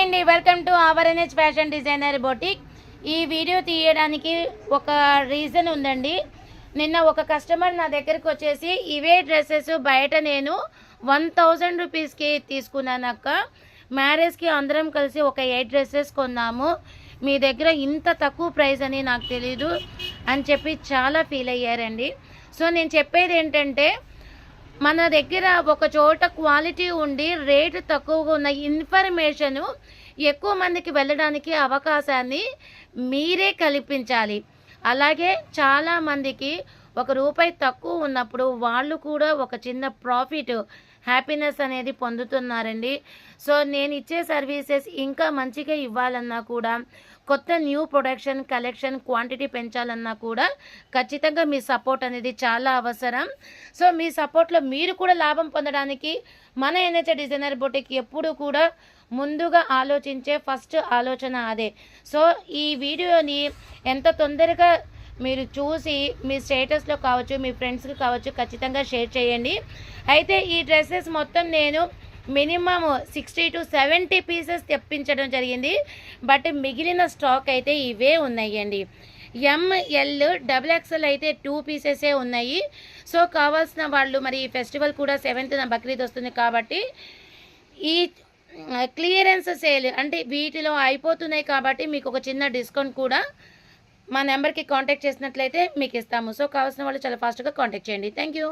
అండి, welcome to our fashion designer boutique. ఈ video తీయడానికి ఒక రీజన్ ఉందండి. నిన్న ఒక కస్టమర్ నా దగ్గరికి వచ్చేసి ఇవే డ్రెస్సెస్ బయట నేను 1000 రూపీస్కి తీసుకున్నాను అక్క, మ్యారేజ్కి అందరం కలిసి ఒక 8 డ్రెస్సెస్ కొన్నాము, మీ దగ్గర ఇంత తక్కువ ప్రైస్ అని నాకు తెలీదు అని చెప్పి చాలా ఫీల్ అయ్యారండి. సో నేను చెప్పేది ఏంటంటే, మన దగ్గర ఒక చోట క్వాలిటీ ఉండి రేటు తక్కువగా ఉన్న ఇన్ఫర్మేషను ఎక్కువ మందికి వెళ్ళడానికి అవకాశాన్ని మీరే కల్పించాలి. అలాగే చాలామందికి ₹1 తక్కువ ఉన్నప్పుడు వాళ్ళు కూడా ఒక చిన్న ప్రాఫిట్ హ్యాపీనెస్ అనేది పొందుతున్నారండి. సో నేను ఇచ్చే సర్వీసెస్ ఇంకా మంచిగా ఇవ్వాలన్నా కూడా, కొత్త న్యూ ప్రొడక్షన్ కలెక్షన్ క్వాంటిటీ పెంచాలన్నా కూడా ఖచ్చితంగా మీ సపోర్ట్ అనేది చాలా అవసరం. సో మీ సపోర్ట్లో మీరు కూడా లాభం పొందడానికి మన ఎన్హెచ్ డిజైనర్ బొటిక్ ఎప్పుడు కూడా ముందుగా ఆలోచించే ఫస్ట్ ఆలోచన అదే. సో ఈ వీడియోని ఎంత తొందరగా మీరు చూసి మీ స్టేటస్లో కావచ్చు, మీ ఫ్రెండ్స్కి కావచ్చు, ఖచ్చితంగా షేర్ చేయండి. అయితే ఈ డ్రెస్సెస్ మొత్తం నేను మినిమమ్ 60 to 70 పీసెస్ తెప్పించడం జరిగింది. బట్ మిగిలిన స్టాక్ అయితే ఇవే ఉన్నాయండి. ML XXL అయితే 2 పీసెసే ఉన్నాయి. సో కావాల్సిన వాళ్ళు, మరి ఈ ఫెస్టివల్ కూడా 7th బక్రీద్ వస్తుంది కాబట్టి ఈ క్లియరెన్స్ సేల్ అంటే వీటిలో అయిపోతున్నాయి కాబట్టి మీకు ఒక చిన్న డిస్కౌంట్ కూడా మా నెంబర్కి కాంటాక్ట్ చేసినట్లయితే మీకు ఇస్తాము. సో కావాల్సిన వాళ్ళు చాలా ఫాస్ట్గా కాంటాక్ట్ చేయండి. Thank you.